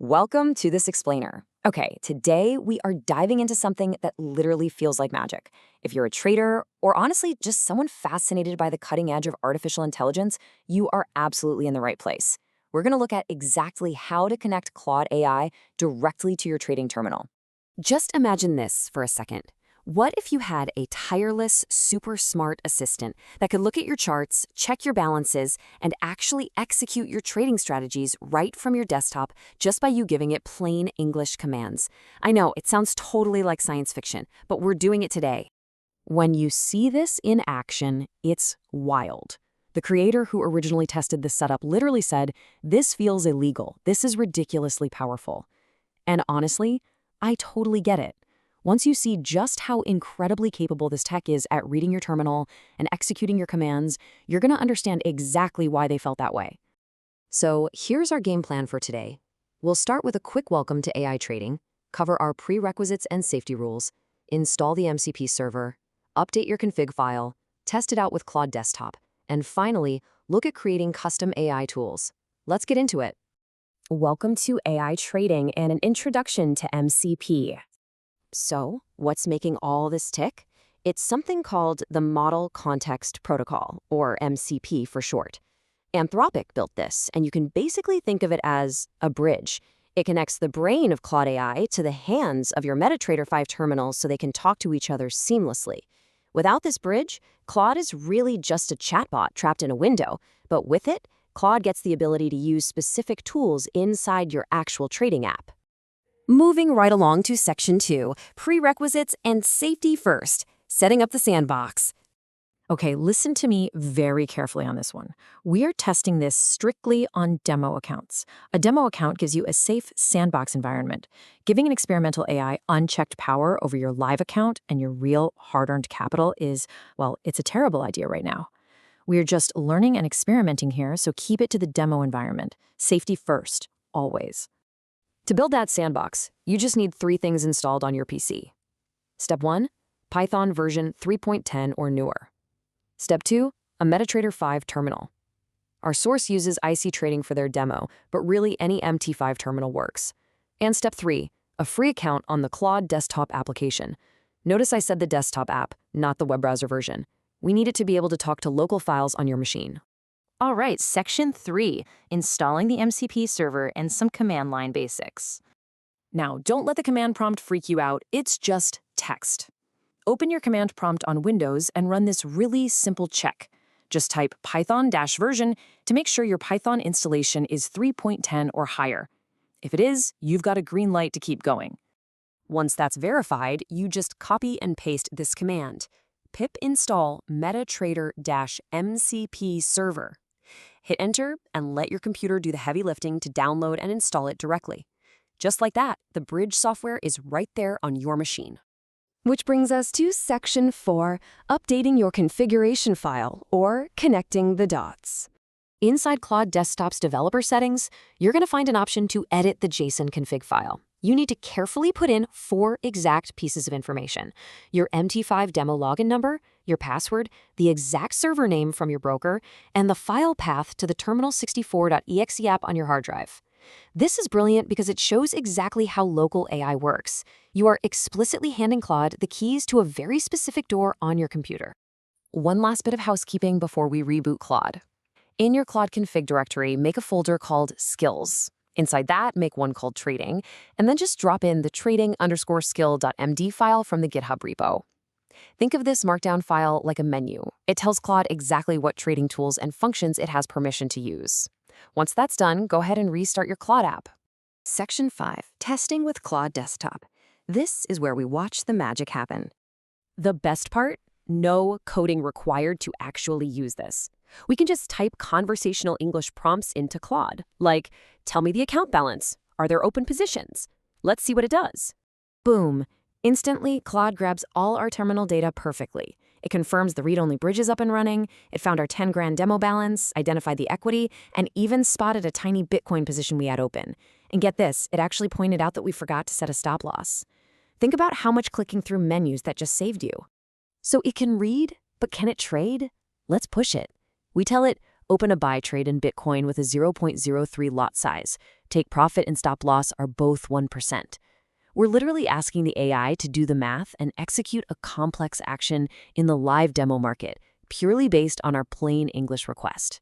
Welcome to this explainer. Okay, today we are diving into something that literally feels like magic. If you're a trader, or honestly just someone fascinated by the cutting edge of artificial intelligence, you are absolutely in the right place. We're going to look at exactly how to connect Claude AI directly to your trading terminal. Just imagine this for a second. What if you had a tireless, super smart assistant that could look at your charts, check your balances, and actually execute your trading strategies right from your desktop just by you giving it plain English commands? I know, it sounds totally like science fiction, but we're doing it today. When you see this in action, it's wild. The creator who originally tested this setup literally said, "This feels illegal. This is ridiculously powerful." And honestly, I totally get it. Once you see just how incredibly capable this tech is at reading your terminal and executing your commands, you're going to understand exactly why they felt that way. So here's our game plan for today. We'll start with a quick welcome to AI trading, cover our prerequisites and safety rules, install the MCP server, update your config file, test it out with Claude Desktop, and finally, look at creating custom AI tools. Let's get into it. Welcome to AI trading and an introduction to MCP. So, what's making all this tick? It's something called the Model Context Protocol, or MCP for short. Anthropic built this, and you can basically think of it as a bridge. It connects the brain of Claude AI to the hands of your MetaTrader 5 terminals so they can talk to each other seamlessly. Without this bridge, Claude is really just a chatbot trapped in a window, but with it, Claude gets the ability to use specific tools inside your actual trading app. Moving right along to Section 2, Prerequisites and Safety First, setting up the sandbox. Okay, listen to me very carefully on this one. We are testing this strictly on demo accounts. A demo account gives you a safe sandbox environment. Giving an experimental AI unchecked power over your live account and your real hard-earned capital is, well, it's a terrible idea right now. We are just learning and experimenting here, so keep it to the demo environment. Safety first, always. To build that sandbox, you just need 3 things installed on your PC. Step 1, Python version 3.10 or newer. Step 2, a MetaTrader 5 terminal. Our source uses IC Trading for their demo, but really any MT5 terminal works. And Step 3, a free account on the Claude desktop application. Notice I said the desktop app, not the web browser version. We need it to be able to talk to local files on your machine. All right, Section 3, installing the MCP server and some command line basics. Now, don't let the command prompt freak you out. It's just text. Open your command prompt on Windows and run this really simple check. Just type Python-version to make sure your Python installation is 3.10 or higher. If it is, you've got a green light to keep going. Once that's verified, you just copy and paste this command: pip install MetaTrader-MCP server. Hit enter and let your computer do the heavy lifting to download and install it directly. Just like that, the bridge software is right there on your machine. Which brings us to Section 4, updating your configuration file, or connecting the dots. Inside Claude Desktop's developer settings, you're going to find an option to edit the JSON config file. You need to carefully put in 4 exact pieces of information: your MT5 demo login number, your password, the exact server name from your broker, and the file path to the terminal64.exe app on your hard drive. This is brilliant because it shows exactly how local AI works. You are explicitly handing Claude the keys to a very specific door on your computer. One last bit of housekeeping before we reboot Claude. In your Claude config directory, make a folder called Skills. Inside that, make one called Trading, and then just drop in the trading_skill.md file from the GitHub repo. Think of this markdown file like a menu. It tells Claude exactly what trading tools and functions it has permission to use. Once that's done, go ahead and restart your Claude app. Section 5, Testing with Claude Desktop. This is where we watch the magic happen. The best part? No coding required to actually use this. We can just type conversational English prompts into Claude, like, "Tell me the account balance. Are there open positions?" Let's see what it does. Boom. Instantly, Claude grabs all our terminal data perfectly. It confirms the read-only bridge is up and running, it found our 10 grand demo balance, identified the equity, and even spotted a tiny Bitcoin position we had open. And get this, it actually pointed out that we forgot to set a stop loss. Think about how much clicking through menus that just saved you. So it can read, but can it trade? Let's push it. We tell it, open a buy trade in Bitcoin with a 0.03 lot size. take profit and stop loss are both 1%. We're literally asking the AI to do the math and execute a complex action in the live demo market, purely based on our plain English request.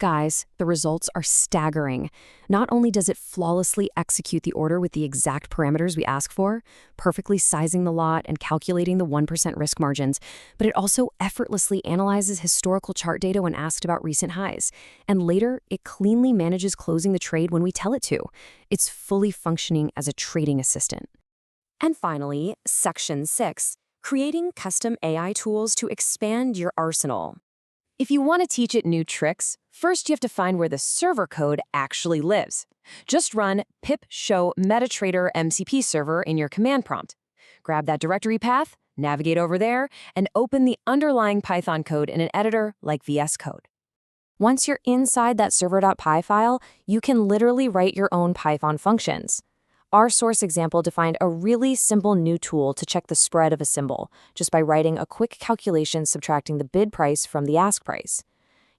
Guys, the results are staggering. Not only does it flawlessly execute the order with the exact parameters we ask for, perfectly sizing the lot and calculating the 1% risk margins, but it also effortlessly analyzes historical chart data when asked about recent highs. And later, it cleanly manages closing the trade when we tell it to. It's fully functioning as a trading assistant. And finally, Section 6, creating custom AI tools to expand your arsenal. If you want to teach it new tricks, first you have to find where the server code actually lives. Just run pip show MetaTrader MCP server in your command prompt. Grab that directory path, navigate over there, and open the underlying Python code in an editor like VS Code. Once you're inside that server.py file, you can literally write your own Python functions. Our source example defined a really simple new tool to check the spread of a symbol, just by writing a quick calculation subtracting the bid price from the ask price.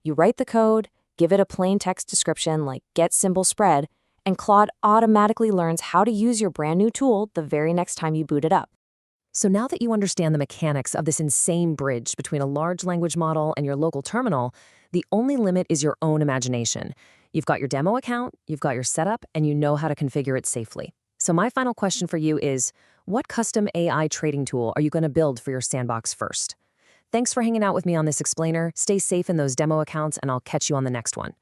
You write the code, give it a plain text description like get symbol spread, and Claude automatically learns how to use your brand new tool the very next time you boot it up. So now that you understand the mechanics of this insane bridge between a large language model and your local terminal, the only limit is your own imagination. You've got your demo account, you've got your setup, and you know how to configure it safely. So my final question for you is, what custom AI trading tool are you going to build for your sandbox first? Thanks for hanging out with me on this explainer. Stay safe in those demo accounts, and I'll catch you on the next one.